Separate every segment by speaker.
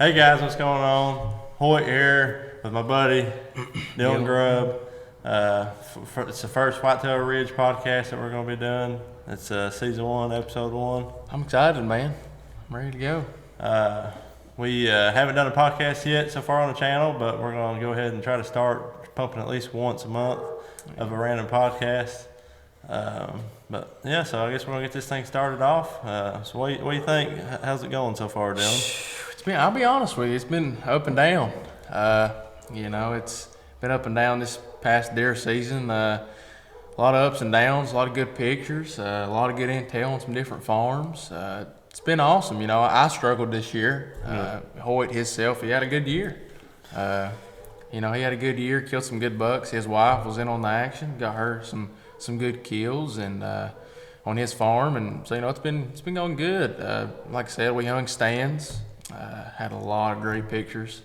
Speaker 1: Hey guys, what's going on? Hoyt here with my buddy Dylan Grubb. It's the first Whitetail Ridge podcast that we're going to be doing. It's season 1, episode 1.
Speaker 2: I'm excited, man. I'm ready to go.
Speaker 1: We haven't done a podcast yet so far on the channel, but we're going to go ahead and try to start pumping at least once a month of a random podcast. But yeah, so I guess we're going to get this thing started off. So what do you think? How's it going so far, Dylan?
Speaker 2: I'll be honest with you, it's been up and down. It's been up and down this past deer season. A lot of ups and downs, a lot of good pictures, a lot of good intel on some different farms. It's been awesome. I struggled this year. Hoyt himself, he had a good year. He had a good year, killed some good bucks. His wife was in on the action, got her some good kills and on his farm, and so it's been going good. Like I said, we hung stands. Had a lot of great pictures.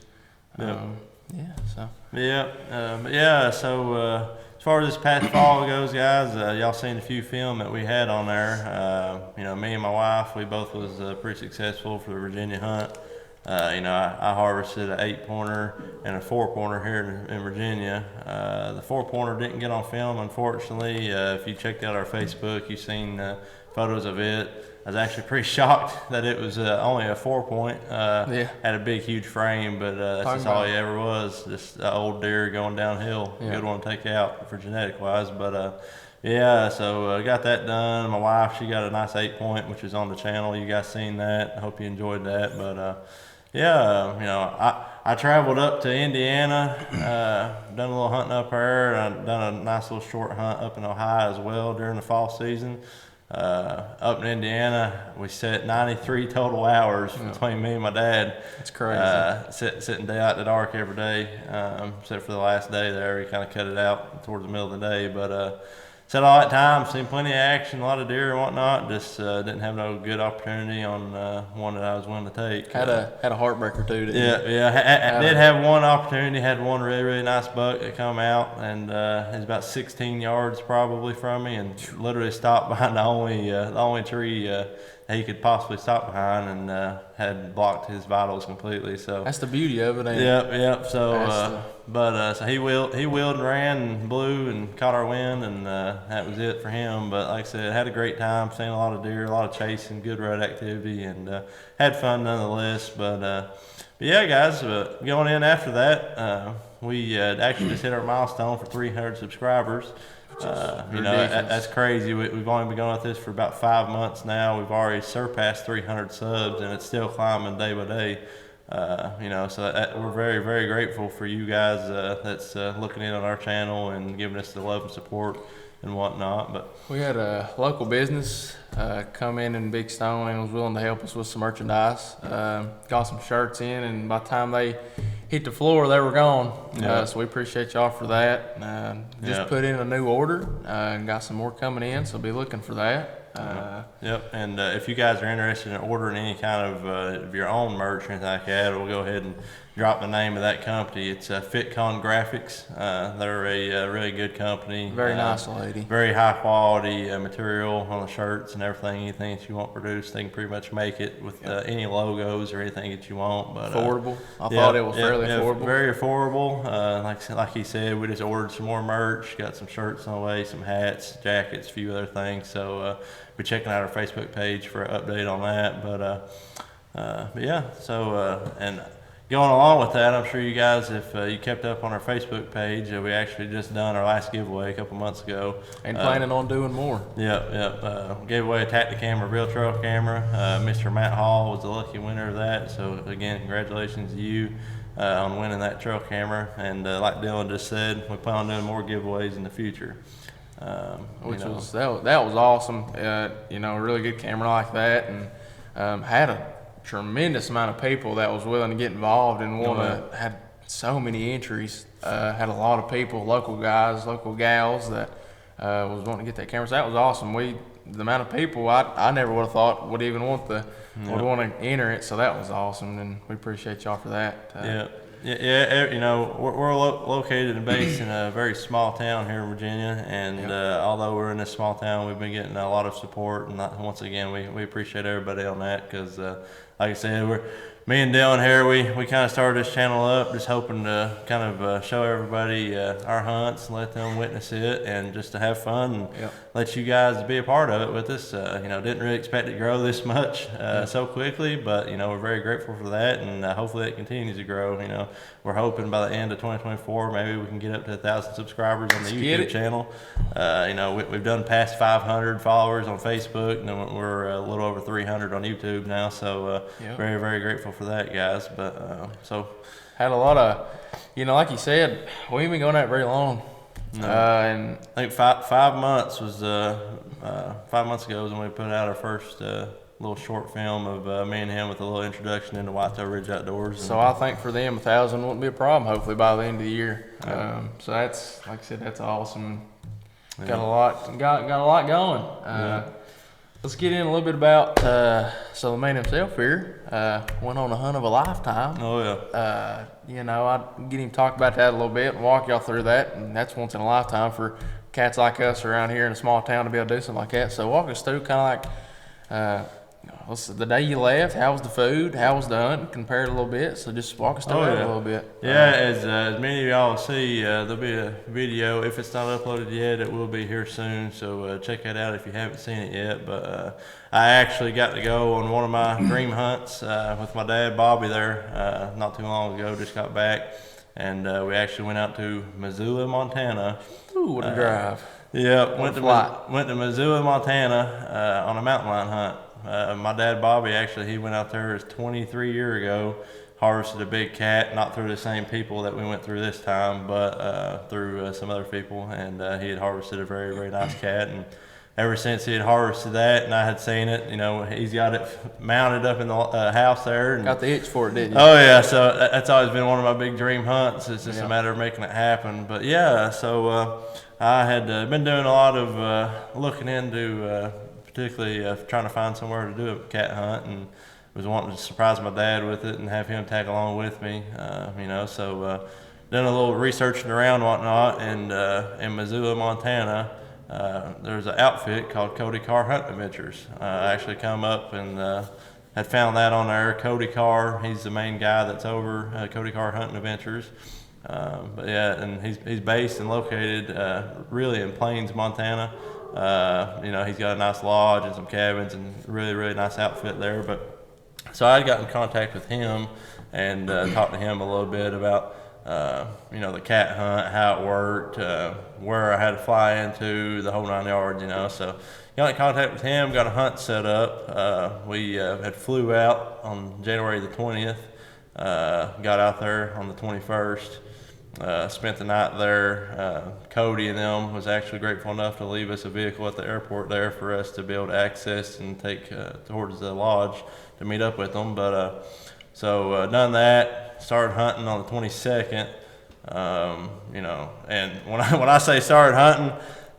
Speaker 2: So
Speaker 1: as far as this past fall goes, guys, y'all seen a few film that we had on there. Me and my wife, we both was pretty successful for the Virginia hunt. I harvested an 8-pointer and a 4-pointer here in Virginia. The 4-pointer didn't get on film, unfortunately. If you checked out our Facebook, you've seen photos of it. I was actually pretty shocked that it was only a 4-point. Had a big, huge frame, but that's just all he ever was. Just an old deer going downhill. Yeah. Good one to take out for genetic-wise. But so got that done. My wife, she got a nice 8-point, which is on the channel. You guys seen that. I hope you enjoyed that. But I traveled up to Indiana, done a little hunting up there. I done a nice little short hunt up in Ohio as well during the fall season. Up in Indiana, we set 93 total hours between me and my dad.
Speaker 2: That's crazy.
Speaker 1: Sitting day out in the dark every day, except for the last day there. We kind of cut it out towards the middle of the day, but set all that time, seen plenty of action, a lot of deer and whatnot. Just didn't have no good opportunity on one that I was willing to take.
Speaker 2: Had a heartbreaker too.
Speaker 1: I did have one opportunity. Had one really, really nice buck that come out, and it was about 16 yards probably from me, and literally stopped behind the only tree he could possibly stop behind, and had blocked his vitals completely. So
Speaker 2: that's the beauty of it, ain't it?
Speaker 1: Yep. So, so he wheeled and ran and blew and caught our wind, and that was it for him. But like I said, had a great time, seen a lot of deer, a lot of chasing, good rut activity, and had fun nonetheless. But yeah, guys, going in after that, we actually just hit our milestone for 300 subscribers. That's crazy. We've only been going at this for about 5 months now. We've already surpassed 300 subs, and it's still climbing day by day. So we're very, very grateful for you guys that's looking in on our channel and giving us the love and support and whatnot. But
Speaker 2: we had a local business come in Big Stone and was willing to help us with some merchandise. Got some shirts in, and by the time they hit the floor, they were gone. So we appreciate y'all for that. Just put in a new order and got some more coming in, so be looking for that.
Speaker 1: And if you guys are interested in ordering any kind of your own merch or anything like that, we'll go ahead and drop the name of that company. It's FitCon Graphics. They're a really good company.
Speaker 2: Very nice lady.
Speaker 1: Very high quality material on the shirts and everything. Anything that you want produced, they can pretty much make it with any logos or anything that you want. But
Speaker 2: affordable. I thought it was fairly affordable.
Speaker 1: Very affordable. Like he said, we just ordered some more merch. Got some shirts on the way, some hats, jackets, a few other things. So be checking out our Facebook page for an update on that. And going along with that, I'm sure you guys, if you kept up on our Facebook page, we actually just done our last giveaway a couple months ago.
Speaker 2: And planning on doing more.
Speaker 1: Gave away a Tacticam real trail camera. Mr. Matt Hall was the lucky winner of that. So again, congratulations to you on winning that trail camera. And like Dylan just said, we plan on doing more giveaways in the future.
Speaker 2: That was awesome. A really good camera like that, and had a tremendous amount of people that was willing to get involved and had so many entries. Had a lot of people, local guys, local gals that was wanting to get that camera. So that was awesome. The amount of people I never would have thought would even want to enter it. So that was awesome, and we appreciate y'all for that.
Speaker 1: We're located and based in a very small town here in Virginia, and although we're in this small town, we've been getting a lot of support, and once again, we appreciate everybody on that, because like I said, me and Dylan here, we kind of started this channel up just hoping to kind of show everybody our hunts and let them witness it and just to have fun and let you guys be a part of it with us. You know, didn't really expect it to grow this much so quickly, but, you know, we're very grateful for that, and hopefully it continues to grow. You know, we're hoping by the end of 2024, maybe we can get up to 1,000 subscribers on the YouTube channel. You know, we've done past 500 followers on Facebook, and then we're a little over 300 on YouTube now, so very, very grateful for that, guys. But so
Speaker 2: had a lot of, you know, like you said, we ain't been going that very long.
Speaker 1: No.
Speaker 2: And
Speaker 1: I think 5 months was 5 months ago was when we put out our first little short film of me and him with a little introduction into Whitetail Ridge Outdoors.
Speaker 2: So I think for them 1,000 won't be a problem, hopefully by the end of the year. So that's, like I said, that's awesome. Got a lot going. Let's get in a little bit about so the man himself here went on a hunt of a lifetime.
Speaker 1: Oh yeah.
Speaker 2: You know, I'd get him to talk about that a little bit and walk y'all through that, and that's once in a lifetime for cats like us around here in a small town to be able to do something like that. So walk us through kind of like the day you left. How was the food? How was the hunt? Compared a little bit. So just walk us through that a little bit.
Speaker 1: Yeah, as many of y'all see, there'll be a video. If it's not uploaded yet, it will be here soon. So check that out if you haven't seen it yet. But I actually got to go on one of my dream hunts with my dad, Bobby, there not too long ago. Just got back, and we actually went out to Missoula, Montana.
Speaker 2: Ooh, what a drive!
Speaker 1: Yeah, went to Missoula, Montana on a mountain lion hunt. My dad, Bobby, actually, he went out there 23 years ago, harvested a big cat, not through the same people that we went through this time, but through some other people, and he had harvested a very, very nice cat, and ever since he had harvested that and I had seen it, you know, he's got it mounted up in the house there. And,
Speaker 2: got the itch for it, didn't you?
Speaker 1: Oh yeah, so that's always been one of my big dream hunts. It's just a matter of making it happen. But yeah, so I had been doing a lot of looking into particularly trying to find somewhere to do a cat hunt, and was wanting to surprise my dad with it and have him tag along with me, you know, so done a little researching around and whatnot, and in Missoula, Montana, there's an outfit called Cody Carr Hunting Adventures. I actually come up and had found that on there. Cody Carr, he's the main guy that's over Cody Carr Hunting Adventures. But yeah, and he's based and located really in Plains, Montana. You know, he's got a nice lodge and some cabins and really, really nice outfit there. But so I got in contact with him and talked to him a little bit about you know, the cat hunt, how it worked, where I had to fly into, the whole 9 yards, you know. So got in contact with him, got a hunt set up. We had flew out on January the 20th, got out there on the 21st. Spent the night there. Cody and them was actually grateful enough to leave us a vehicle at the airport there for us to be able to access and take towards the lodge to meet up with them. But so done that, started hunting on the 22nd. You know, and when I say started hunting,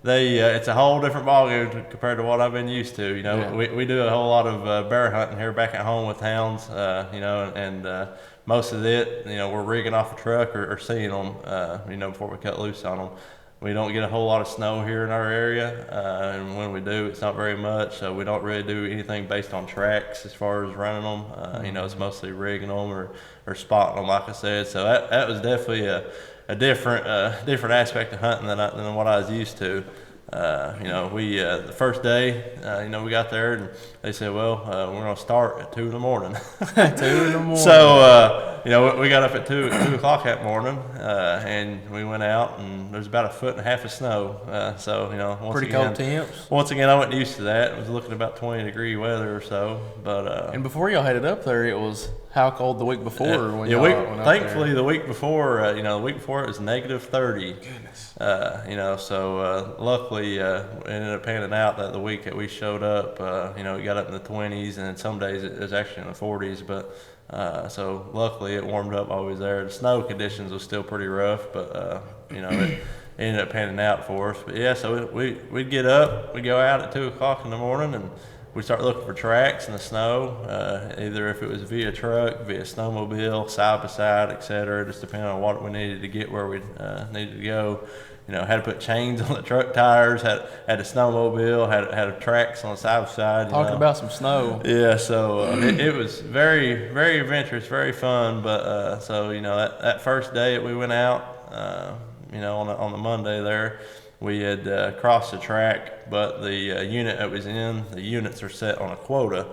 Speaker 1: it's a whole different ballgame compared to what I've been used to. You know, we do a whole lot of bear hunting here back at home with hounds. You know, and most of it, you know, we're rigging off a truck or seeing them, you know, before we cut loose on them. We don't get a whole lot of snow here in our area, and when we do, it's not very much, so we don't really do anything based on tracks as far as running them. You know, it's mostly rigging them or spotting them, like I said. So that was definitely a different aspect of hunting than what I was used to. You know, we the first day, you know, we got there and they said, well, we're gonna start at 2 in the morning.
Speaker 2: 2 in the morning.
Speaker 1: So you know, we got up at 2 o'clock that morning, and we went out, and there's about 1.5 feet of snow. So you know,
Speaker 2: pretty cold temps.
Speaker 1: Once again, I wasn't used to that. It was looking about 20-degree weather or so. But
Speaker 2: and before y'all headed up there, it was how cold the week before? When y'all went up
Speaker 1: thankfully
Speaker 2: there?
Speaker 1: The week before, you know, the week before it was -30.
Speaker 2: Goodness.
Speaker 1: You know, so luckily it ended up panning out that the week that we showed up, you know, it got up in the 20s, and some days it was actually in the 40s. But so luckily it warmed up while we was there. The snow conditions was still pretty rough, but you know, it ended up panning out for us. But yeah, so we'd get up, we'd go out at 2 o'clock in the morning, and we start looking for tracks in the snow, either if it was via truck, via snowmobile, side by side, etc., just depending on what we needed to get where we needed to go. had to put chains on the truck tires, had a snowmobile, had tracks on the side.
Speaker 2: Talking about some snow.
Speaker 1: Yeah, so it was very, very adventurous, very fun. But so that first day that we went out, on the Monday there, we had crossed the track, but the unit that was in, the units are set on a quota.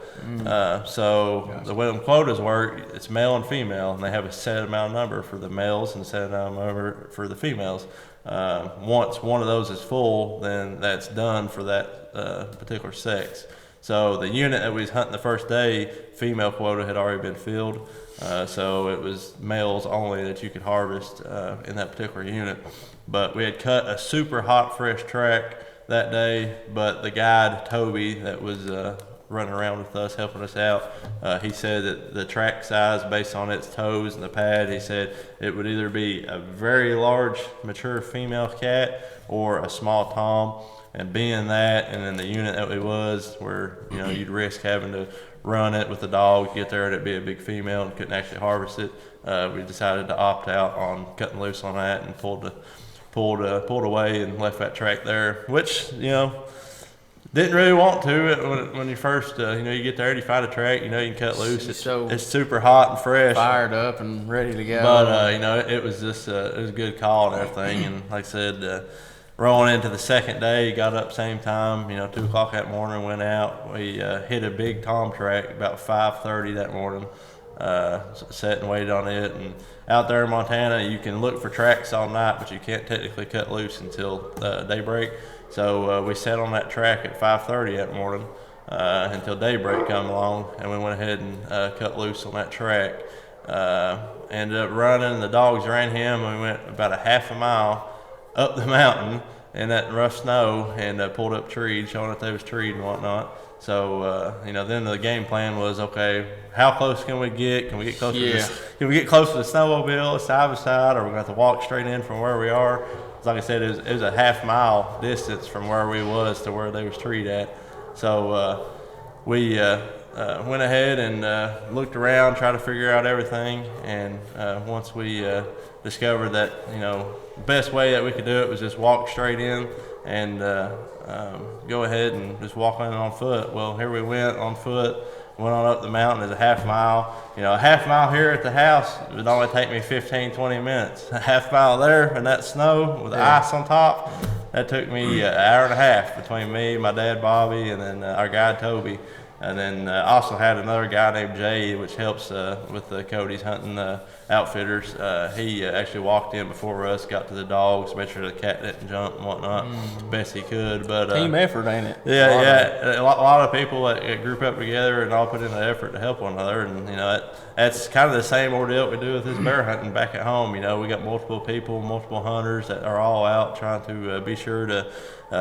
Speaker 1: So the way them quotas work, it's male and female, and they have a set amount of number for the males and a set amount of number for the females. Once one of those is full, then that's done for that particular sex. So the unit that we was hunting the first day, female quota had already been filled. So it was males only that you could harvest in that particular unit. But we had cut a super hot, fresh track that day. But the guide, Toby, that was running around with us, helping us out, he said that the track size, based on its toes and the pad, he said it would either be a very large, mature female cat or a small tom. And being that, and then the unit that it was, where you'd risk having to run it with the dog, get there, and it'd be a big female and couldn't actually harvest it. We decided to opt out on cutting loose on that and pulled away and left that track there, which didn't really want to when you first you get there and you find a track, you can cut loose. It's super hot and fresh,
Speaker 2: fired up and ready to go.
Speaker 1: But it was just it was a good call and everything. And like I said, rolling into the second day, got up same time, 2 o'clock that morning, went out. We hit a big tom track about 5:30 that morning, sat and waited on it. And out there in Montana, you can look for tracks all night, but you can't technically cut loose until daybreak. So we sat on that track at 5:30 that morning until daybreak come along, and we went ahead and cut loose on that track. Ended up running, the dogs ran him, and we went about a half a mile up the mountain in that rough snow and pulled up trees, showing that they was treed and whatnot. So then the game plan was, okay, how close can we get? Can we get close can we get close to the snowmobile side by side, or we're gonna have to walk straight in from where we are? Like I said, it was a half mile distance from where we was to where they was treed at. So we went ahead and looked around, tried to figure out everything, and once we discovered that the best way that we could do it was just walk straight in and go ahead and just walk in on foot. Well, here we went on foot, went on up the mountain. It's a half mile. A half mile here at the house would only take me 15-20 minutes. A half mile there in that snow with ice on top, that took me an hour and a half between me, my dad Bobby, and then our guide Toby. And then also had another guy named Jay, which helps with the Cody's hunting outfitters. He actually walked in before us, got to the dogs, made sure the cat didn't jump and whatnot, best he could. But
Speaker 2: team effort, ain't it?
Speaker 1: Yeah. A lot of people that group up together and all put in the effort to help one another. And that's kind of the same ordeal we do with this bear hunting back at home. We got multiple people, multiple hunters that are all out trying to be sure to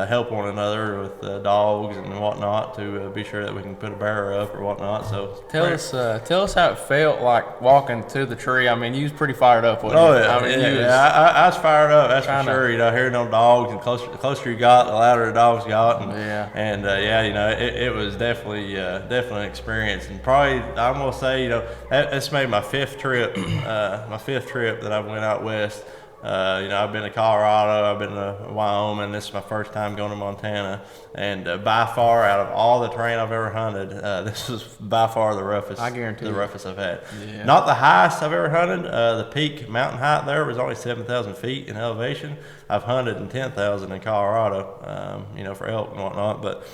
Speaker 1: help one another with dogs and whatnot to be sure that we can put a bear up or whatnot. So
Speaker 2: tell us how it felt like walking to the tree. I mean, you was pretty fired up, wasn't you?
Speaker 1: Oh yeah, I was fired up. That's for sure. Hearing them dogs, and the closer you got, the louder the dogs got. And it was definitely an experience. And probably I'm gonna say that's made my fifth trip that I went out west. I've been to Colorado, I've been to Wyoming. This is my first time going to Montana, and by far, out of all the terrain I've ever hunted, this was by far the roughest.
Speaker 2: I guarantee
Speaker 1: the roughest I've had. Yeah. Not the highest I've ever hunted. The peak mountain height there was only 7,000 feet in elevation. I've hunted in 10,000 in Colorado, for elk and whatnot, but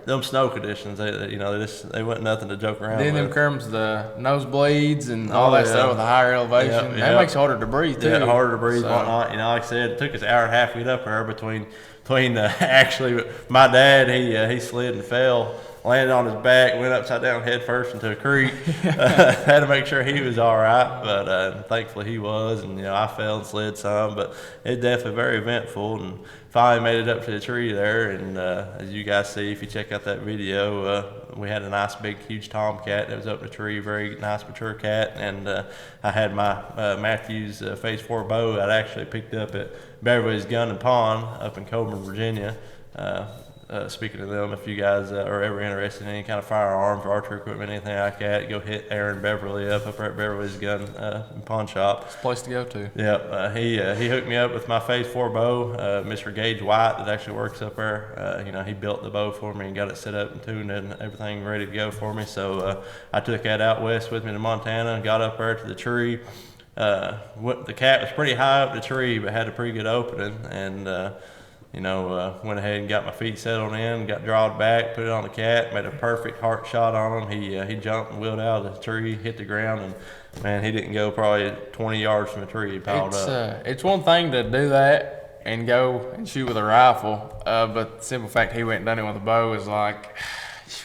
Speaker 1: them snow conditions, they wasn't nothing to joke around with.
Speaker 2: Then them comes the nosebleeds and all that stuff with the higher elevation. That makes it harder to breathe too.
Speaker 1: Yeah, harder to breathe and whatnot. Like I said, it took us an hour and a half to get up there between actually my dad, he slid and fell, landed on his back, went upside down head first into a creek. Had to make sure he was all right, but thankfully he was. And I fell and slid some, but it's definitely very eventful. And finally made it up to the tree there. And as you guys see, if you check out that video, we had a nice big huge tomcat that was up in the tree, very nice mature cat. And I had my Matthews Phase 4 bow I'd actually picked up at Beverly's Gun and Pawn up in Coburn, Virginia. speaking of them, if you guys are ever interested in any kind of firearms or archery equipment, anything like that, go hit Aaron Beverly up there at Beverly's Gun and Pawn Shop.
Speaker 2: It's a place to go to.
Speaker 1: Yep, he hooked me up with my Phase 4 bow. Mr. Gage White that actually works up there, he built the bow for me and got it set up and tuned and everything ready to go for me. So I took that out west with me to Montana and got up there to the tree. The cat was pretty high up the tree, but had a pretty good opening, and went ahead and got my feet settled in, got drawed back, put it on the cat, made a perfect heart shot on him. He jumped and wheeled out of the tree, hit the ground, and man, he didn't go probably 20 yards from the tree. He piled up.
Speaker 2: It's one thing to do that and go and shoot with a rifle, but the simple fact he went and done it with a bow is like,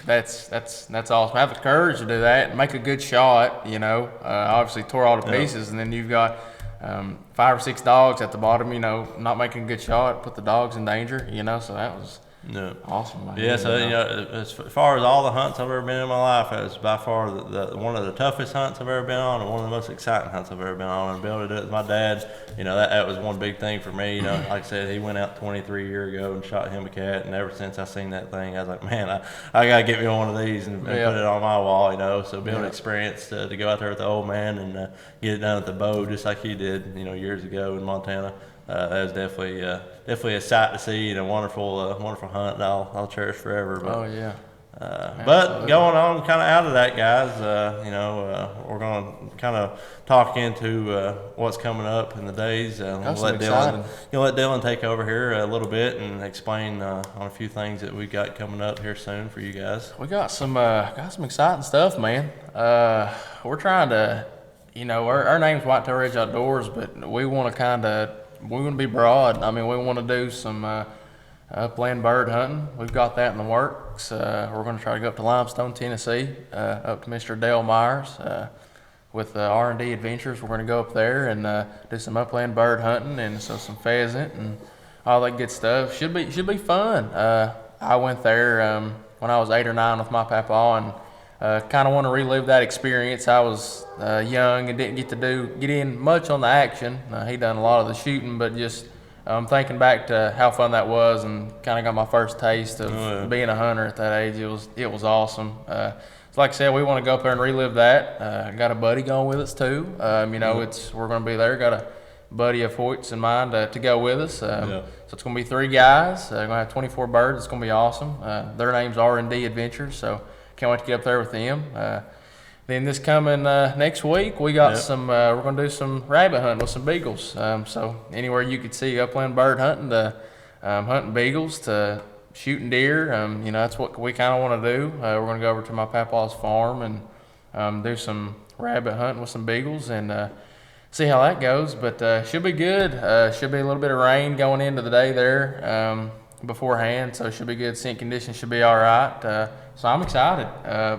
Speaker 2: that's awesome. Have the courage to do that and make a good shot. Obviously tore all the pieces, and then you've got 5 or 6 dogs at the bottom, not making a good shot, put the dogs in danger, so that was awesome.
Speaker 1: Yeah, so, as far as all the hunts I've ever been in my life, it was by far one of the toughest hunts I've ever been on and one of the most exciting hunts I've ever been on. And be able to do it with my dad, that was one big thing for me. Like I said, he went out 23 years ago and shot him a cat, and ever since I seen that thing, I was like, man, I got to get me one of these and put it on my wall, so be able to experience to go out there with the old man and get it done with the bow just like he did, years ago in Montana. That was definitely a sight to see and a wonderful hunt that I'll cherish forever. But, but going on kind of out of that, guys, we're going to kind of talk into what's coming up in the days. We'll let Dylan take over here a little bit and explain on a few things that we got coming up here soon for you guys.
Speaker 2: We got some exciting stuff, man. We're trying to, our name's Whitetail Ridge Outdoors, but we want to be broad. I mean, we want to do some upland bird hunting. We've got that in the works. We're going to try to go up to Limestone, Tennessee, up to Mr. Dale Myers with R&D Adventures. We're going to go up there and do some upland bird hunting, and so some pheasant and all that good stuff. Should be fun. I went there when I was 8 or 9 with my papa, and kind of want to relive that experience. I was young and didn't get in much on the action. He done a lot of the shooting, but just thinking back to how fun that was, and kind of got my first taste of being a hunter at that age. It was awesome. So like I said, we want to go up there and relive that. Got a buddy going with us too. We're going to be there. Got a buddy of Hoyt's in mind to go with us. So it's going to be 3 guys. Going to have 24 birds. It's going to be awesome. Their name's R&D Adventures. So can't wait to get up there with them. Then this coming next week, we got we're going to do some rabbit hunting with some beagles. So anywhere you could see upland bird hunting to hunting beagles to shooting deer, that's what we kind of want to do. We're going to go over to my papa's farm and do some rabbit hunting with some beagles and see how that goes. But should be good. Should be a little bit of rain going into the day there beforehand, so it should be good. Scent conditions should be all right. So I'm excited.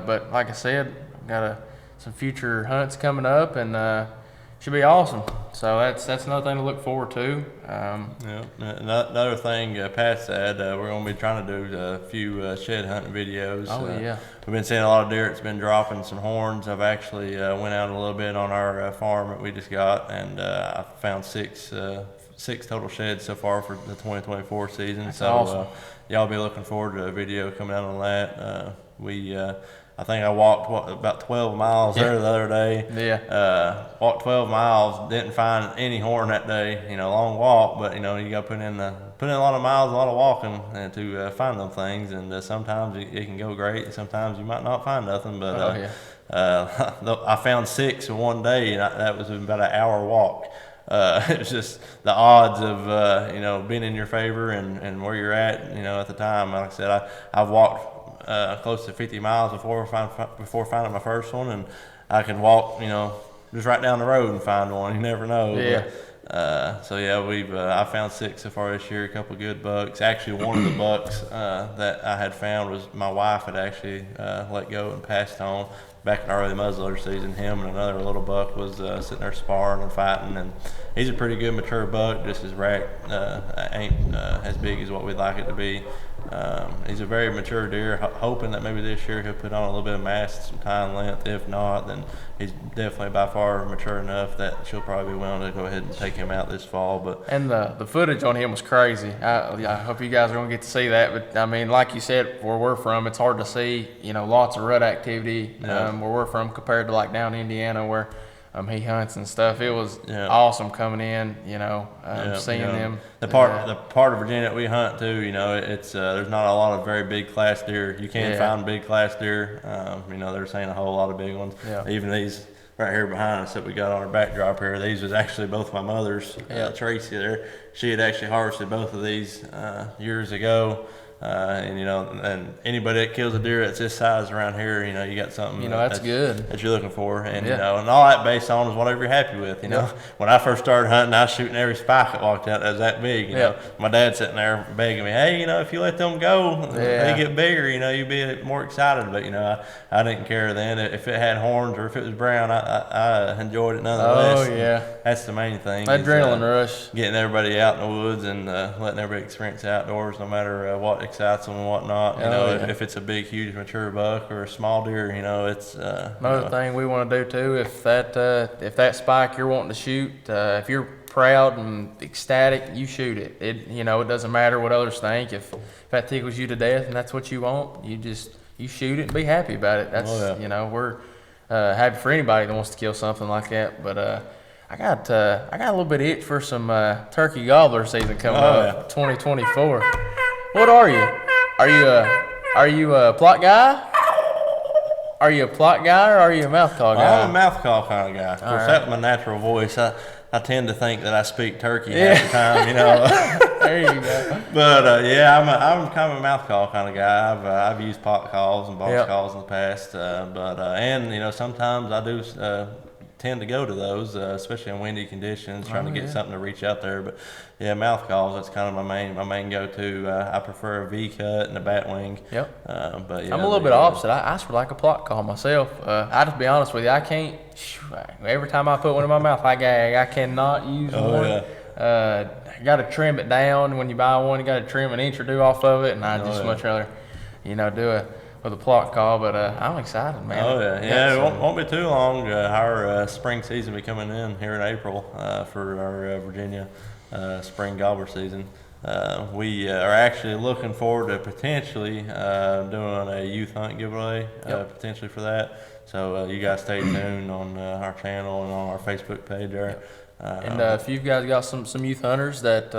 Speaker 2: But like I said, got some future hunts coming up, and should be awesome. So that's another thing to look forward to.
Speaker 1: Another thing Pat said, we're going to be trying to do a few shed hunting videos. We've been seeing a lot of deer that's been dropping some horns. I've actually went out a little bit on our farm that we just got, and I found 6 total sheds so far for the 2024 season.
Speaker 2: That's
Speaker 1: so
Speaker 2: awesome.
Speaker 1: Y'all be looking forward to a video coming out on that. I think I walked about 12 miles there the other day. Walked 12 miles, didn't find any horn that day. Long walk, but you got to put in a lot of miles, a lot of walking to find them things. And sometimes it can go great, and sometimes you might not find nothing. But I found 6 in one day, and that was about an hour walk. It's just the odds of being in your favor and where you're at at the time. Like I said, I've walked close to 50 miles before finding my first one, and I can walk just right down the road and find one. You never know. I found 6 so far this year, a couple of good bucks. Actually, one of the bucks that I had found was my wife had actually let go and passed on back in early muzzleloader season. Him and another little buck was sitting there sparring and fighting, and he's a pretty good mature buck. Just his rack ain't as big as what we'd like it to be. He's a very mature deer, hoping that maybe this year he'll put on a little bit of mass, some time length. If not, then he's definitely by far mature enough that she'll probably be willing to go ahead and take him out this fall. But
Speaker 2: and the footage on him was crazy. I hope you guys are going to get to see that. But I mean, like you said, where we're from, it's hard to see, lots of rut activity where we're from compared to like down in Indiana where he hunts and stuff. It was awesome coming in, seeing them.
Speaker 1: The part of Virginia that we hunt too, it's there's not a lot of very big class deer. You can find big class deer. They're saying a whole lot of big ones. Yeah. Even these right here behind us that we got on our backdrop here, these was actually both my mother's. Tracy there, she had actually harvested both of these years ago. And anybody that kills a deer that's this size around here, you got something
Speaker 2: that's good
Speaker 1: that you're looking for, and and all that based on is whatever you're happy with. When I first started hunting, I was shooting every spike that walked out that was that big. My dad sitting there begging me, hey, if you let them go, they get bigger. You'd be more excited. But I didn't care then if it had horns or if it was brown. I enjoyed it nonetheless.
Speaker 2: Oh yeah,
Speaker 1: that's the main thing.
Speaker 2: Adrenaline rush,
Speaker 1: getting everybody out in the woods and letting everybody experience the outdoors, no matter what excites them and whatnot. If it's a big, huge, mature buck or a small deer, it's
Speaker 2: another thing we want to do too. If that spike you're wanting to shoot, if you're proud and ecstatic, you shoot it. It doesn't matter what others think. If that tickles you to death and that's what you want, you shoot it and be happy about it. That's we're happy for anybody that wants to kill something like that. But I got a little bit of itch for some turkey gobbler season coming up, 2024. What are you? Are you a plot guy? Are you a plot guy or are you a mouth call guy?
Speaker 1: I'm a mouth call kind of guy. Of course, that's my natural voice. I tend to think that I speak turkey half the time,
Speaker 2: There you go.
Speaker 1: But I'm kind of a mouth call kind of guy. I've used pot calls and box calls in the past, and sometimes I do tend to go to those, especially in windy conditions, trying to get something to reach out there. But mouth calls, that's kind of my main go-to. I prefer a V cut and a bat wing.
Speaker 2: I'm a little bit opposite. I sort of like a plot call myself. I just be honest with you, I can't. Every time I put one in my mouth, I gag. I cannot use one. You got to trim it down. When you buy one, you got to trim an inch or two off of it, and I just much rather, do it with a plot call. But I'm excited, man.
Speaker 1: It won't be too long. Our spring season will be coming in here in April for our Virginia spring gobbler season. We are actually looking forward to potentially doing a youth hunt giveaway potentially for that. So you guys stay tuned on our channel and on our Facebook page there.
Speaker 2: And if you guys got some youth hunters that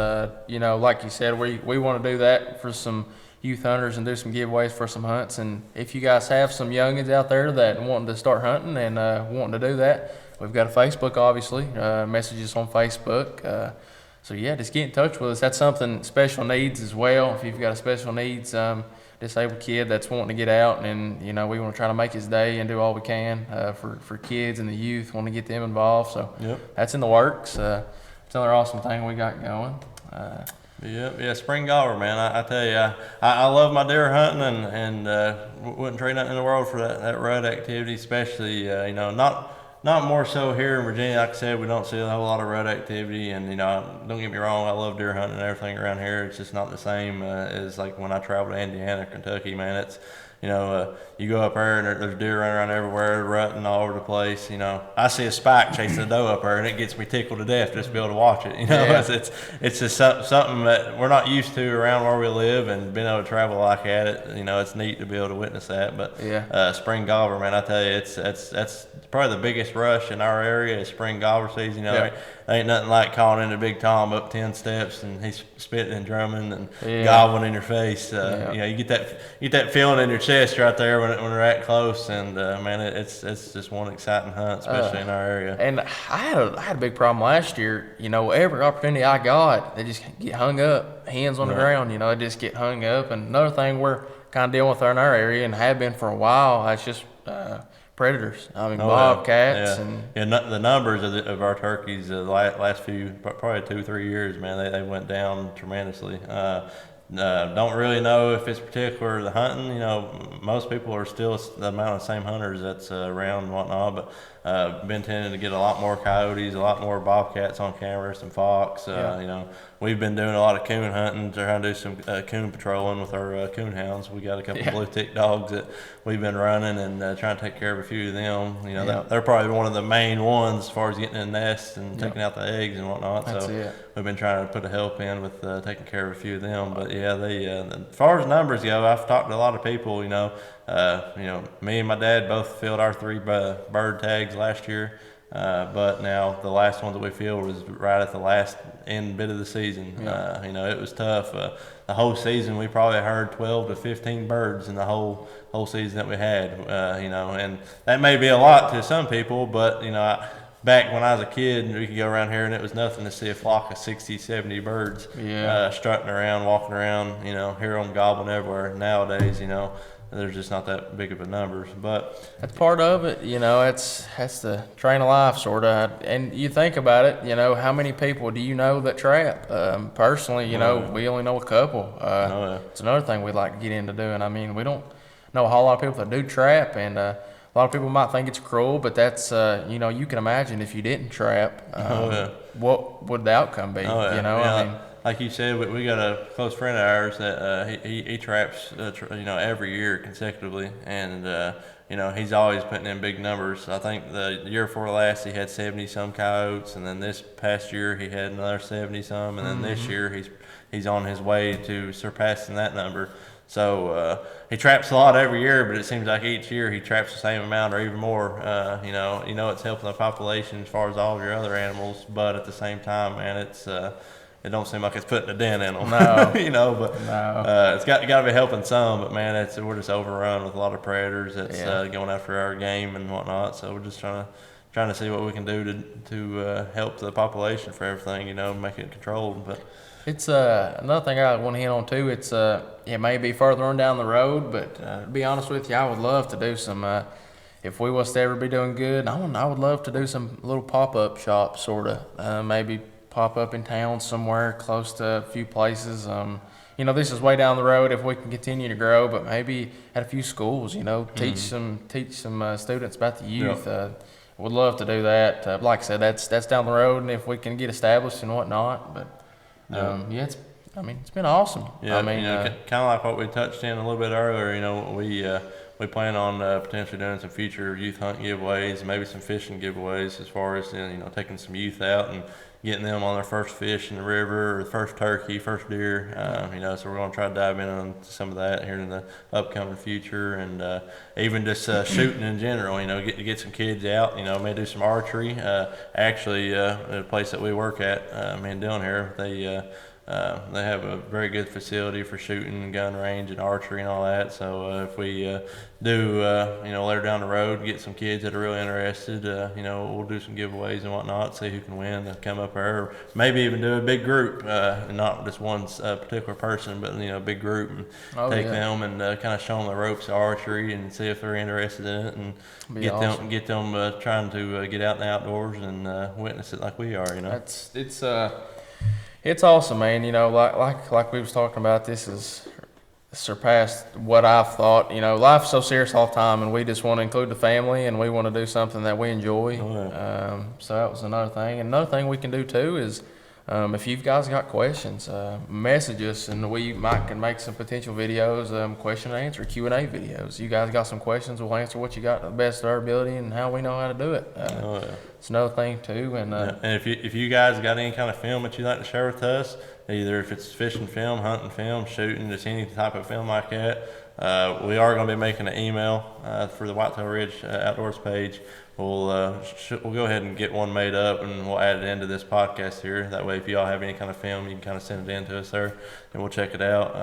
Speaker 2: like you said, we want to do that for some youth hunters and do some giveaways for some hunts. And if you guys have some youngins out there that wanting to start hunting and wanting to do that, we've got a Facebook, obviously, messages on Facebook. So just get in touch with us. That's something special needs as well. If you've got a special needs disabled kid that's wanting to get out, and we want to try to make his day and do all we can for kids and the youth, want to get them involved. So that's in the works. It's another awesome thing we got going.
Speaker 1: Spring gobbler, man. I tell you, I love my deer hunting and wouldn't trade nothing in the world for that rut activity, especially not more so here in Virginia. Like I said, we don't see a whole lot of rut activity, and don't get me wrong, I love deer hunting and everything around here. It's just not the same as like when I travel to Indiana, Kentucky, man. It's you go up there and there's deer running around everywhere, rutting all over the place. I see a spike chasing a doe up there, and it gets me tickled to death just to be able to watch it. It's just something that we're not used to around where we live, and being able to travel like at it, it's neat to be able to witness that. But spring gobbler, man, I tell you, that's probably the biggest rush in our area is spring gobbler season. There ain't nothing like calling in a big Tom up 10 steps and he's spitting and drumming and gobbling in your face. You get that feeling in your chest right there when they're that close, and man, it's just one exciting hunt, especially in our area.
Speaker 2: And I had a big problem last year. Every opportunity I got, they just get hung up, hands on the ground. They just get hung up. And another thing we're kind of dealing with in our area and have been for a while, it's just predators. I mean, bobcats and
Speaker 1: the numbers of our turkeys the last few probably 2-3 years, man, they went down tremendously. Don't really know if it's particular the hunting. Most people are still the amount of same hunters that's around and whatnot, but been tending to get a lot more coyotes, a lot more bobcats on camera, some fox. You know, we've been doing a lot of coon hunting, trying to do some coon patrolling with our coon hounds. We got a couple blue tick dogs that we've been running and trying to take care of a few of them. You know, they're probably one of the main ones as far as getting in the nest and taking out the eggs and whatnot.
Speaker 2: That's
Speaker 1: so
Speaker 2: it.
Speaker 1: we've been trying to put a help in with taking care of a few of them. But yeah, they as far as numbers go, I've talked to a lot of people. You know, me and my dad both filled our 3 bird tags last year. But now the last one that we filled was right at the last end bit of the season. You know, it was tough. The whole season we probably heard 12 to 15 birds in the whole season that we had. You know, and that may be a lot to some people, but you know, back when I was a kid, we could go around here and it was nothing to see a flock of 60, 70 birds strutting around, walking around, you know, hear them gobbling everywhere. Nowadays, you know, there's just not that big of a numbers, but
Speaker 2: that's part of it. You know, that's the train of life, sort of. And you think about it, you know, how many people do you know that trap? Personally, you know, we only know a couple. It's another thing we'd like to get into doing. I mean, we don't know a whole lot of people that do trap, and a lot of people might think it's cruel, but that's, you know, you can imagine if you didn't trap, what would the outcome be? You know, I mean,
Speaker 1: like you said, we got a close friend of ours that he traps, you know, every year consecutively, and you know, he's always putting in big numbers. I think the year before last he had 70 some coyotes, and then this past year he had another 70 some, and then this year he's on his way to surpassing that number. So he traps a lot every year, but it seems like each year he traps the same amount or even more. You know, it's helping the population as far as all of your other animals, but at the same time, man, it don't seem like it's putting a dent in them.
Speaker 2: No.
Speaker 1: You know, but it's got to be helping some. But man, we're just overrun with a lot of predators that's going after our game and whatnot. So we're just trying to see what we can do to help the population for everything. You know, make it controlled. But
Speaker 2: it's another thing I want to hit on too. It's it may be further on down the road, but to be honest with you, I would love to do some. If we was to ever be doing good, I would love to do some little pop-up shops, sort of. Maybe pop up in town somewhere close to a few places. You know, this is way down the road if we can continue to grow, but maybe at a few schools, you know, teach some students about the youth. Would love to do that. Like I said, that's down the road, and if we can get established and whatnot. But it's been awesome.
Speaker 1: Yeah, I mean, kind of like what we touched in a little bit earlier. You know, we plan on potentially doing some future youth hunt giveaways, maybe some fishing giveaways, as far as you know, taking some youth out and getting them on their first fish in the river, or first turkey, first deer. You know, so we're going to try to dive in on some of that here in the upcoming future, and even just shooting in general. You know, get some kids out. You know, maybe do some archery. Actually, at a place that we work at, me and Dylan here, they have a very good facility for shooting, gun range, and archery and all that. So if we do, you know, later down the road, get some kids that are really interested, you know, we'll do some giveaways and whatnot, see who can win, and come up there, or maybe even do a big group, not just one particular person, but you know, a big group, and take them and kind of show them the ropes of archery and see if they're interested in it, and get them trying to get out in the outdoors and witness it like we are. You know,
Speaker 2: it's awesome, man. You know, like we was talking about, this is surpassed what I've thought. You know, life's so serious all the time, and we just want to include the family, and we want to do something that we enjoy. So that was another thing. And another thing we can do too is, if you guys got questions, message us, and we can make some potential videos, question and answer, Q&A videos. You guys got some questions, we'll answer what you got to the best of our ability and how we know how to do it. It's another thing too. And
Speaker 1: if you guys got any kind of film that you'd like to share with us, either if it's fishing film, hunting film, shooting, just any type of film like that, we are going to be making an email for the Whitetail Ridge Outdoors page. We'll go ahead and get one made up, and we'll add it into this podcast here. That way, if y'all have any kind of film, you can kind of send it in to us there, and we'll check it out.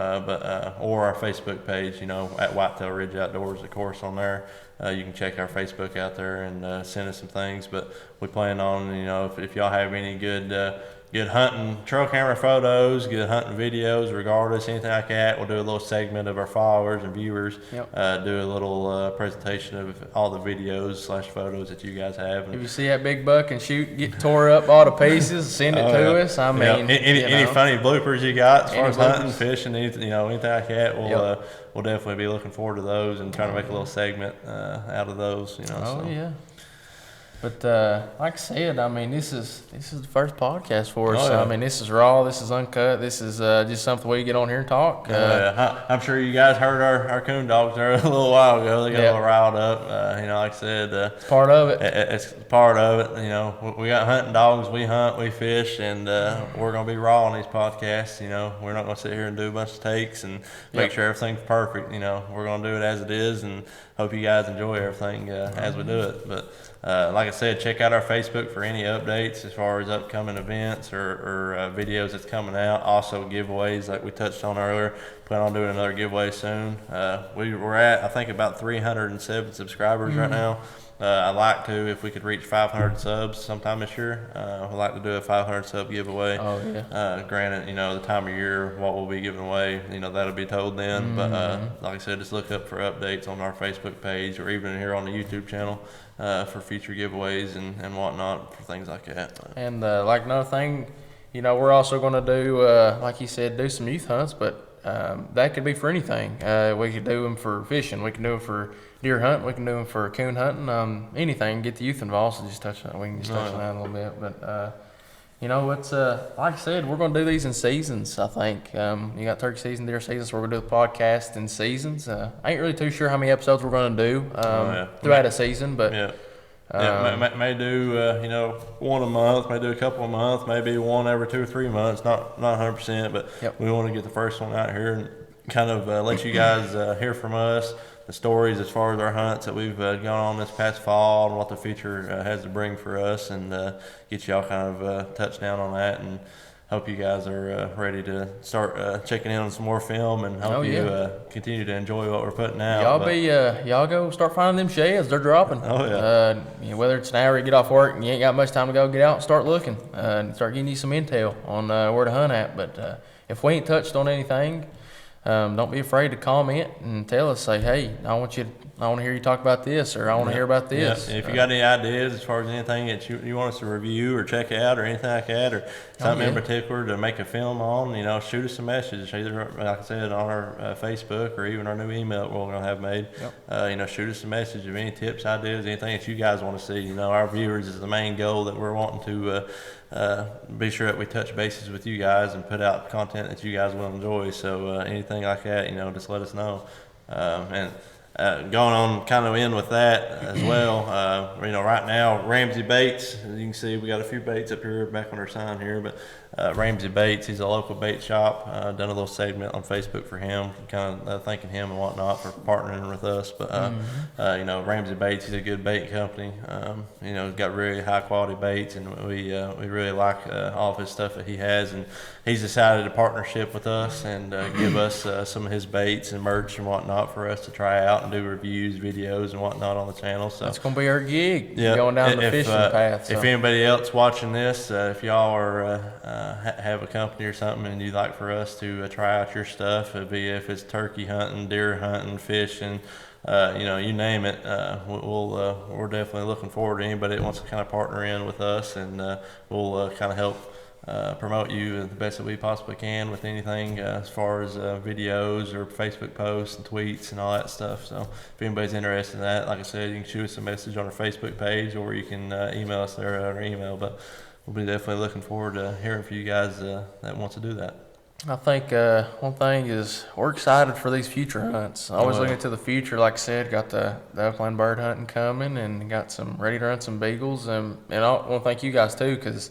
Speaker 1: Or our Facebook page, you know, at Whitetail Ridge Outdoors, of course, on there. You can check our Facebook out there and send us some things. But we plan on, you know, if y'all have any good hunting trail camera photos, good hunting videos, regardless, anything like that, we'll do a little segment of our followers and viewers. Do a little presentation of all the videos / photos that you guys have. And
Speaker 2: if you see that big buck and get tore up all to pieces, send it to us. I mean,
Speaker 1: any funny bloopers you got as far as hunting, fishing, anything like that, we'll definitely be looking forward to those and trying to make a little segment out of those. You know.
Speaker 2: But like I said, I mean, this is the first podcast for us.
Speaker 1: Oh,
Speaker 2: So,
Speaker 1: yeah.
Speaker 2: I mean, this is raw. This is uncut. This is just something we get on here and talk.
Speaker 1: I'm sure you guys heard our coon dogs there a little while ago. They got a little riled up. Like I said,
Speaker 2: It's part of it.
Speaker 1: It's part of it. We got hunting dogs. We hunt, we fish, and we're gonna be raw on these podcasts. We're not gonna sit here and do a bunch of takes and make sure everything's perfect. We're gonna do it as it is, and hope you guys enjoy everything as we do it. But like I said, check out our Facebook for any updates as far as upcoming events or videos that's coming out. Also giveaways like we touched on earlier. Plan on doing another giveaway soon. We're at, I think, about 307 subscribers right now. I'd like to, if we could reach 500 subs sometime this year, I'd like to do a 500 sub giveaway.
Speaker 2: Oh, yeah.
Speaker 1: Granted, the time of year, what we'll be giving away, that'll be told then. But like I said, just look up for updates on our Facebook page or even here on the YouTube channel for future giveaways and whatnot for things like that.
Speaker 2: And like another thing, we're also going to do, like you said, do some youth hunts, but that could be for anything. We could do them for fishing. We can do them for deer hunting. We can do them for coon hunting. Anything. Get the youth involved. So just touch on. We can just touch on that a little bit. But it's like I said, we're going to do these in seasons. I think you got turkey season, deer season. So we're going to do the podcast in seasons. I ain't really too sure how many episodes we're going to do throughout a season, but.
Speaker 1: Yeah. May do one a month, may do a couple a month, maybe one every 2 or 3 months. Not 100%, but we want to get the first one out here and kind of let you guys hear from us the stories as far as our hunts that we've gone on this past fall and what the future has to bring for us, and get y'all kind of touch down on that. And hope you guys are ready to start checking in on some more film, and hope you continue to enjoy what we're putting out.
Speaker 2: Y'all go start finding them sheds. They're dropping.
Speaker 1: Oh yeah.
Speaker 2: Whether it's an hour you get off work and you ain't got much time to go, get out and start looking and start getting you some intel on where to hunt at. But if we ain't touched on anything, don't be afraid to comment and tell us. Say, hey, I want to hear you talk about this, or I want to hear about this.
Speaker 1: Yeah. If you got any ideas as far as anything that you want us to review or check out or anything like that, or something in particular to make a film on, shoot us a message. Either, like I said, on our Facebook or even our new email we're going to have made. Shoot us a message of any tips, ideas, anything that you guys want to see. Our viewers is the main goal that we're wanting to be sure that we touch bases with you guys and put out content that you guys will enjoy. So anything like that, just let us know. Going on kind of in with that as well, right now, Ramsey Baits, as you can see, we got a few baits up here back on our sign here, but Ramsey Baits, he's a local bait shop. Done a little segment on Facebook for him, kind of thanking him and whatnot for partnering with us. But Ramsey Baits, he's a good bait company. He's got really high quality baits, and we really like all of his stuff that he has. And he's decided to partnership with us and give us some of his baits and merch and whatnot for us to try out and do reviews, videos, and whatnot on the channel. So
Speaker 2: that's gonna be our gig. Going down the fishing path. So.
Speaker 1: If anybody else watching this, if y'all are have a company or something and you'd like for us to try out your stuff, if it's turkey hunting, deer hunting, fishing, you name it, we're definitely looking forward to anybody that wants to kind of partner in with us, and we'll kind of help promote you the best that we possibly can with anything as far as videos or Facebook posts and tweets and all that stuff. So if anybody's interested in that, like I said, you can shoot us a message on our Facebook page, or you can email us there at our email. But we'll be definitely looking forward to hearing from you guys that want to do that.
Speaker 2: I think one thing is we're excited for these future hunts. Always looking to the future. Like I said, got the upland bird hunting coming, and got some ready to hunt some beagles. And I want to thank you guys too, because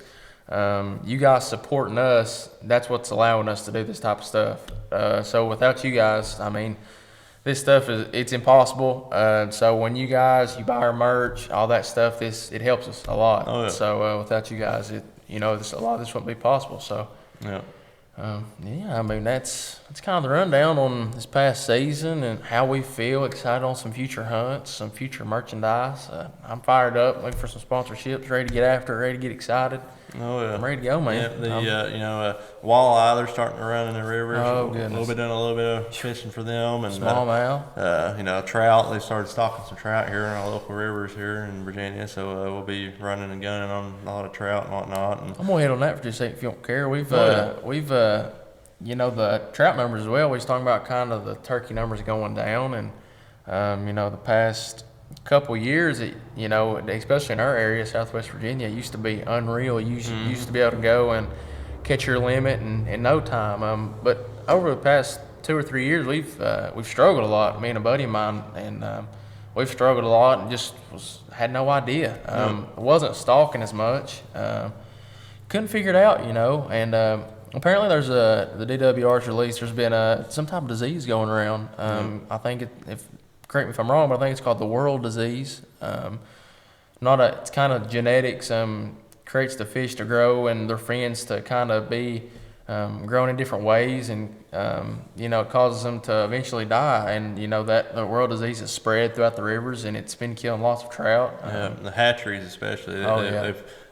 Speaker 2: you guys supporting us, that's what's allowing us to do this type of stuff. So without you guys, I mean, this stuff it's impossible. So when you buy our merch, all that stuff, it helps us a lot.
Speaker 1: Oh, yeah.
Speaker 2: So without you guys, a lot of this wouldn't be possible. So I mean, that's kind of the rundown on this past season and how we feel. Excited on some future hunts, some future merchandise. I'm fired up, looking for some sponsorships, ready to get after it, ready to get excited.
Speaker 1: Oh yeah,
Speaker 2: I'm ready to go, man.
Speaker 1: Yeah, walleye, they're starting to run in the rivers.
Speaker 2: Oh goodness.
Speaker 1: We'll be doing a little bit of fishing for them, and
Speaker 2: smallmouth.
Speaker 1: Trout. They started stocking some trout here in our local rivers here in Virginia, so we'll be running and gunning on a lot of trout and whatnot. And
Speaker 2: I'm gonna hit on that for just a second if you don't care. We've the trout numbers as well. We was talking about kind of the turkey numbers going down, and the couple years, you know, especially in our area, Southwest Virginia, it used to be unreal. You used to be able to go and catch your limit in no time. But over the past 2 or 3 years, we've struggled a lot. Me and a buddy of mine, and we've struggled a lot, and just had no idea. Wasn't stalking as much. Couldn't figure it out, you know. And apparently, there's the DWR's release. There's been some type of disease going around. I think if correct me if I'm wrong, but I think it's called the world disease. It's kind of genetics. Creates the fish to grow and their fins to kind of be grown in different ways, and you know, it causes them to eventually die. And you know that the world disease has spread throughout the rivers, and it's been killing lots of trout.
Speaker 1: The hatcheries especially.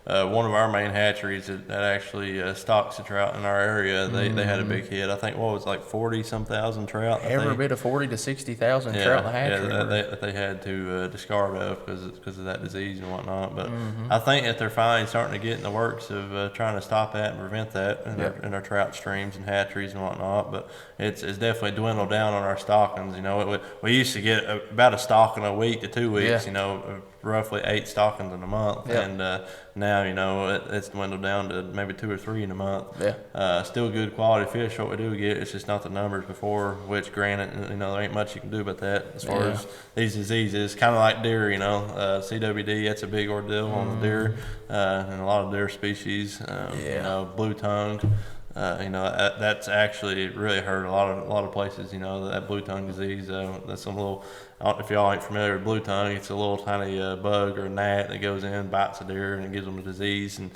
Speaker 1: One of our main hatcheries that actually stocks the trout in our area, they had a big hit. I think what was like 40-some thousand trout.
Speaker 2: Every bit of 40 to 60,000 trout in the hatchery.
Speaker 1: That they had to discard of because of that disease and whatnot. But I think that they're finally starting to get in the works of trying to stop that and prevent that in our trout streams and hatcheries and whatnot. But it's definitely dwindled down on our stockings. You know, we used to get about a stocking a week to 2 weeks. You know, roughly 8 stockings in a month, and now, you know, it's dwindled down to maybe 2 or 3 in a month. Still good quality fish. What we do get, it's just not the numbers before, which granted, you know, there ain't much you can do about that as far as these diseases. Kind of like deer, you know, CWD, that's a big ordeal on the deer, and a lot of deer species, you know, blue tongue. You know, that's actually really hurt a lot of places. You know, that blue tongue disease. That's some little. If y'all ain't familiar with blue tongue, it's a little tiny bug or a gnat that goes in, bites a deer, and it gives them a disease. And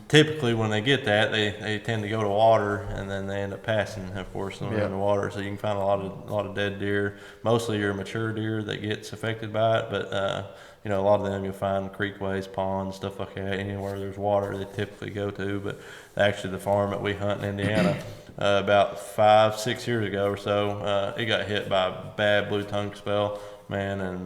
Speaker 1: typically, when they get that, they tend to go to water, and then they end up passing, of course, in the water. So you can find a lot of dead deer. Mostly your mature deer that gets affected by it, but you know, a lot of them you'll find creekways, ponds, stuff like that. Anywhere there's water, they typically go to. But actually, the farm that we hunt in Indiana, about 5-6 years ago or so, it got hit by a bad blue tongue spell, man, and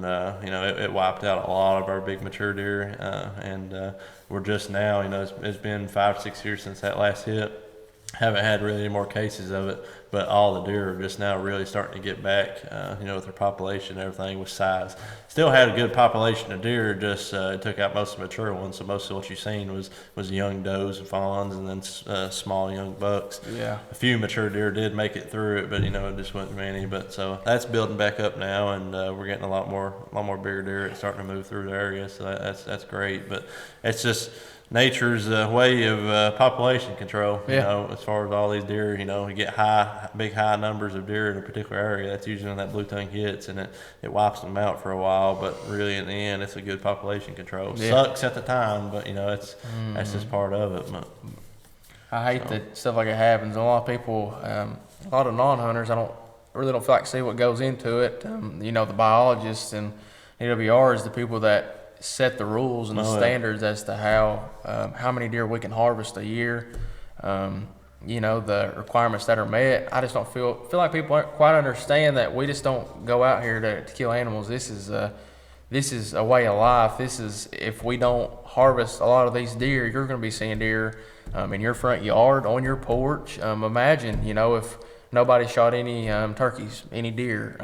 Speaker 1: you know, it wiped out a lot of our big mature deer. And we're just now, you know, it's been 5-6 years since that last hit. Haven't had really any more cases of it, but all the deer are just now really starting to get back, you know, with their population and everything with size. Still had a good population of deer, just it took out most of the mature ones, so most of what you've seen was young does and fawns, and then small young bucks. A few mature deer did make it through it, but you know, it just wasn't many. But so that's building back up now, and we're getting a lot more bigger deer. It's starting to move through the area, so that's great. But it's just nature's way of population control, you know, as far as all these deer. You know, you get big high numbers of deer in a particular area. That's usually when that blue tongue hits, and it wipes them out for a while. But really, in the end, it's a good population control. Sucks at the time, but you know, that's just part of it. But,
Speaker 2: I hate that stuff like it happens. A lot of people, a lot of non-hunters, really don't feel like see what goes into it. You know, the biologists and DWRs, the people that set the rules and the standards as to how many deer we can harvest a year. You know, the requirements that are met. I just don't feel like people aren't quite understand that we just don't go out here to kill animals. This is a way of life. If we don't harvest a lot of these deer, you're going to be seeing deer in your front yard, on your porch. Imagine, you know, if nobody shot any turkeys, any deer.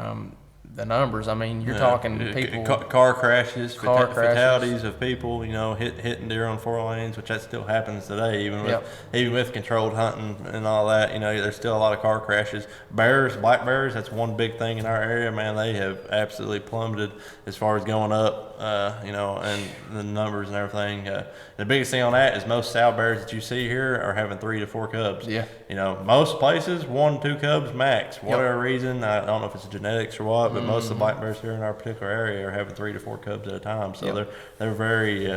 Speaker 2: The numbers, I mean, you're talking people.
Speaker 1: Car crashes, fatalities of people, you know, hitting deer on 4 lanes, which that still happens today, even with controlled hunting and all that. You know, there's still a lot of car crashes. Black bears, that's one big thing in our area, man. They have absolutely plummeted as far as going up, you know, and the numbers and everything. The biggest thing on that is most sow bears that you see here are having 3 to 4 cubs. You know, most places 1-2 cubs max. Whatever reason, I don't know if it's genetics or what, but most of the black bears here in our particular area are having 3 to 4 cubs at a time. So they're very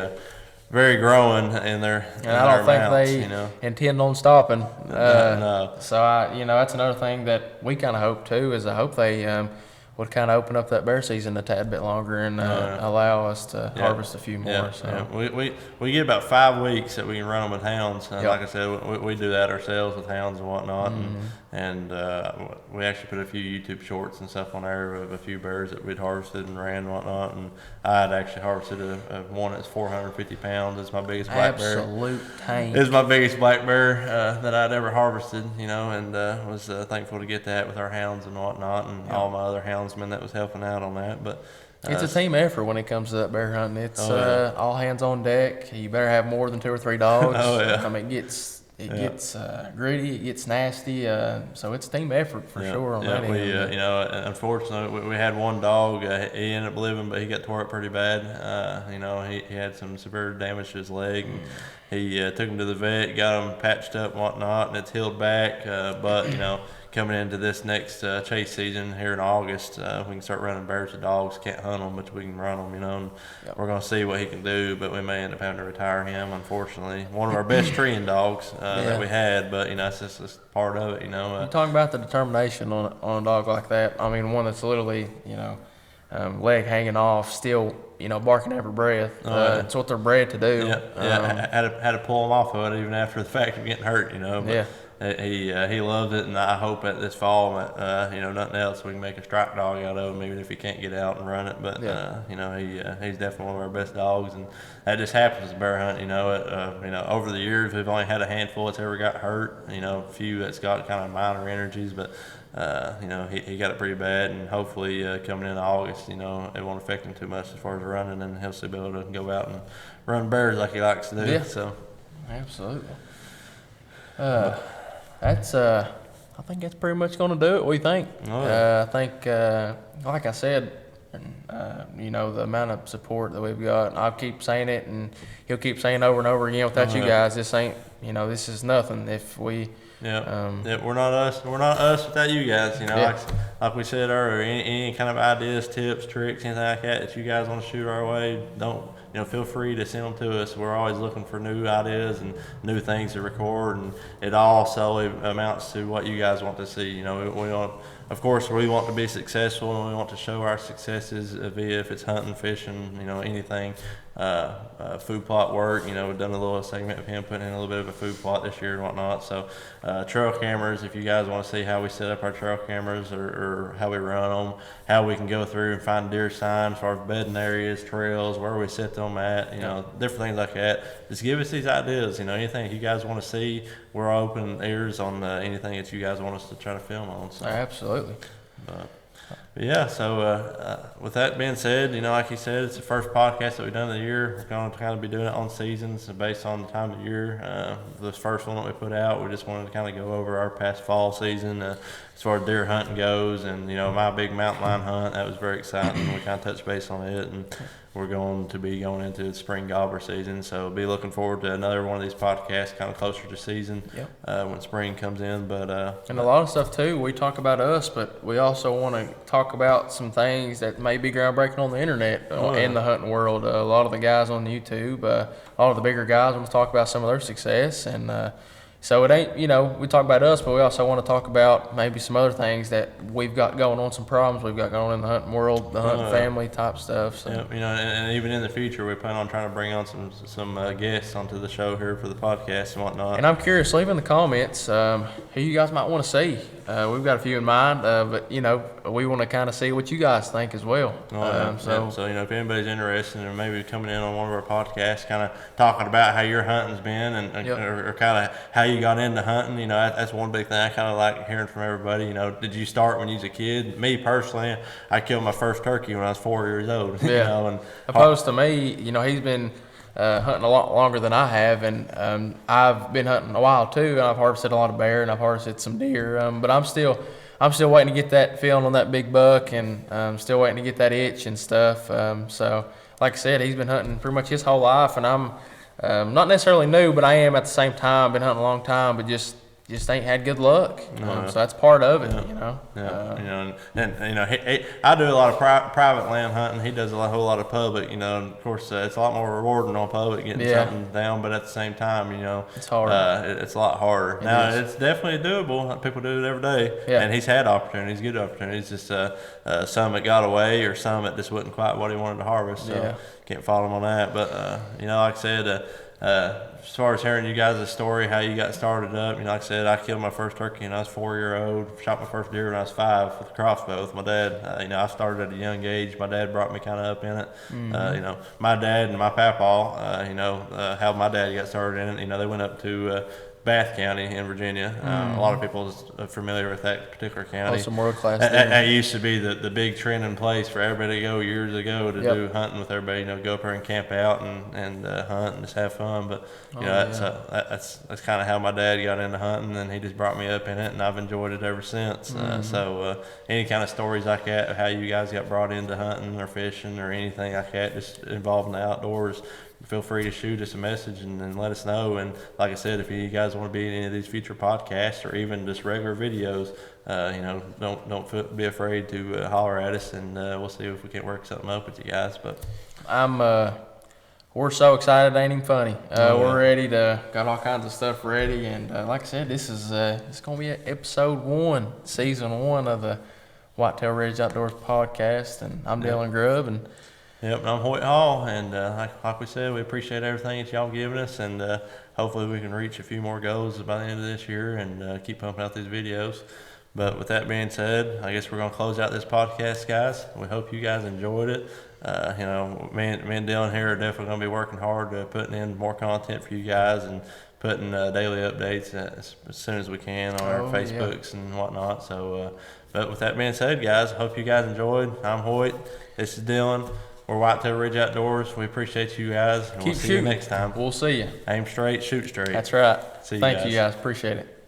Speaker 1: very growing in their
Speaker 2: I don't think
Speaker 1: amounts,
Speaker 2: they
Speaker 1: you know.
Speaker 2: intend on stopping.
Speaker 1: No.
Speaker 2: So you know, that's another thing that we kind of hope too. Is I hope they would kind of open up that bear season a tad bit longer and allow us to harvest a few more.
Speaker 1: We get about 5 weeks that we can run them with hounds. Like I said, we do that ourselves with hounds and whatnot. And we actually put a few YouTube shorts and stuff on there of a few bears that we'd harvested and ran and whatnot. And I had actually harvested a one that's 450 pounds. It's my biggest black bear.
Speaker 2: Absolute tank.
Speaker 1: It's my biggest black bear that I'd ever harvested, you know, and was thankful to get that with our hounds and whatnot, and all my other houndsmen that was helping out on that. But
Speaker 2: It's a team effort when it comes to that bear hunting. It's all hands on deck. You better have more than 2 or 3 dogs.
Speaker 1: Oh, yeah.
Speaker 2: I mean, it gets gritty, it gets nasty. So it's a team effort for sure on that end.
Speaker 1: You know, unfortunately, we had one dog. He ended up living, but he got tore up pretty bad. You know, he had some severe damage to his leg. And he took him to the vet, got him patched up and whatnot, and it's healed back. But, you know, coming into this next chase season here in August, we can start running bears with dogs. Can't hunt them, but we can run them, you know. And we're going to see what he can do, but we may end up having to retire him, unfortunately. One of our best treeing dogs that we had, but, you know, it's just part of it, you know.
Speaker 2: You're talking about the determination on a dog like that. I mean, one that's literally, you know, leg hanging off, still, you know, barking every breath. It's what they're bred to do.
Speaker 1: Had to pull him off of it even after the fact of getting hurt, you know. But he loves it, and I hope that this fall, you know, nothing else, we can make a strike dog out of him, even if he can't get out and run it. But you know, he's definitely one of our best dogs, and that just happens with bear hunt. You know, over the years we've only had a handful that's ever got hurt. You know, a few that's got kind of minor injuries, but you know, he got it pretty bad, and hopefully coming into August, you know, it won't affect him too much as far as running, and he'll still be able to go out and run bears like he likes to do.
Speaker 2: Yeah.
Speaker 1: So
Speaker 2: absolutely. That's I think that's pretty much going to do it. What do you think? I think, like I said, you know, the amount of support that we've got, I'll keep saying it, and he'll keep saying over and over again, without you guys, this ain't, you know, this is nothing. If we,
Speaker 1: we're not us. We're not us without you guys. You know, like we said earlier, any kind of ideas, tips, tricks, anything like that you guys want to shoot our way, feel free to send them to us. We're always looking for new ideas and new things to record, and it all solely amounts to what you guys want to see. You know, we want, of course, we want to be successful, and we want to show our successes via, if it's hunting, fishing, you know, anything. Food plot work, you know, we've done a little segment of him putting in a little bit of a food plot this year and whatnot. So trail cameras, if you guys want to see how we set up our trail cameras, or how we run them, how we can go through and find deer signs as far as bedding areas, trails, where we set them at, you know, different things like that. Just give us these ideas, you know, anything you guys want to see, we're open ears on anything that you guys want us to try to film on. So.
Speaker 2: Absolutely.
Speaker 1: But yeah, so with that being said, you know, like you said, it's the first podcast that we've done of the year. We're going to kind of be doing it on seasons based on the time of year. This first one that we put out, we just wanted to kind of go over our past fall season as far as deer hunting goes. And, you know, my big mountain lion hunt, that was very exciting. We kind of touched base on it, and we're going to be going into the spring gobbler season. So be looking forward to another one of these podcasts kind of closer to season when spring comes in. But
Speaker 2: and a lot of stuff too, we talk about us, but we also want to talk about some things that may be groundbreaking on the internet in the hunting world. A lot of the guys on YouTube, a lot of the bigger guys want to talk about some of their success, and so it ain't, you know, we talk about us, but we also want to talk about maybe some other things that we've got going on, some problems we've got going on in the hunting world, the hunting family type stuff. So.
Speaker 1: Yeah, you know, and even in the future, we plan on trying to bring on some guests onto the show here for the podcast and whatnot.
Speaker 2: And I'm curious, leave in the comments who you guys might want to see. We've got a few in mind, but, you know, we want to kind of see what you guys think as well.
Speaker 1: So, you know, if anybody's interested in maybe coming in on one of our podcasts, kind of talking about how your hunting's been or kind of how you got into hunting, you know, that's one big thing I kind of like hearing from everybody. You know, did you start when you was a kid? Me personally, I killed my first turkey when I was 4 years old.
Speaker 2: Yeah.
Speaker 1: You know, and
Speaker 2: opposed to me, you know, he's been hunting a lot longer than I have, and I've been hunting a while too, and I've harvested a lot of bear, and I've harvested some deer, but I'm still waiting to get that feeling on that big buck, and I'm still waiting to get that itch and stuff. So like I said, he's been hunting pretty much his whole life, and I'm not necessarily new, but I am at the same time. Been hunting a long time, but just ain't had good luck. So that's part of it, you know.
Speaker 1: Yeah, you know, and you know, I do a lot of private land hunting. He does a whole lot of public. You know, and of course, it's a lot more rewarding on public getting something down, but at the same time, you know,
Speaker 2: it's hard.
Speaker 1: It's a lot harder. It's definitely doable. People do it every day, and he's had opportunities, good opportunities. Just some that got away, or some that just wasn't quite what he wanted to harvest. So can't fault him on that. But you know, like I said. as far as hearing you guys' story, how you got started up, like I said, I killed my first turkey when I was 4-year-old, shot my first deer when I was 5 with a crossbow with my dad. I started at a young age. My dad brought me kind of up in it. My dad and my papa, how my dad got started in it, they went up to Bath County in Virginia. A lot of people are familiar with that particular county.
Speaker 2: Some world class.
Speaker 1: That used to be the big trending place for everybody to go years ago to do hunting with everybody. Go up there and camp out and hunt and just have fun. But that's kind of how my dad got into hunting, and he just brought me up in it, and I've enjoyed it ever since. So any kind of stories like that, how you guys got brought into hunting or fishing or anything like that, just involving the outdoors, feel free to shoot us a message and let us know. And like I said, if you guys want to be in any of these future podcasts or even just regular videos, don't be afraid to holler at us, and we'll see if we can work something up with you guys. But
Speaker 2: we're so excited, it ain't even funny. We're ready got all kinds of stuff ready, and like I said, this is it's gonna be episode 1, season 1 of the Whitetail Ridge Outdoors podcast. And I'm Dylan Grubb, and
Speaker 1: Yep, and I'm Hoyt Hall, and like we said, we appreciate everything that y'all giving us, and hopefully we can reach a few more goals by the end of this year and keep pumping out these videos. But with that being said, I guess we're going to close out this podcast, guys. We hope you guys enjoyed it. Me and Dylan here are definitely going to be working hard putting in more content for you guys and putting daily updates as soon as we can on our Facebooks and whatnot. So, but with that being said, guys, hope you guys enjoyed. I'm Hoyt. This is Dylan. We're Whitetail Ridge Outdoors. We appreciate you guys, and we'll see you next time.
Speaker 2: We'll see you.
Speaker 1: Aim straight, shoot straight.
Speaker 2: That's right.
Speaker 1: See you guys.
Speaker 2: Thank you guys. Appreciate it.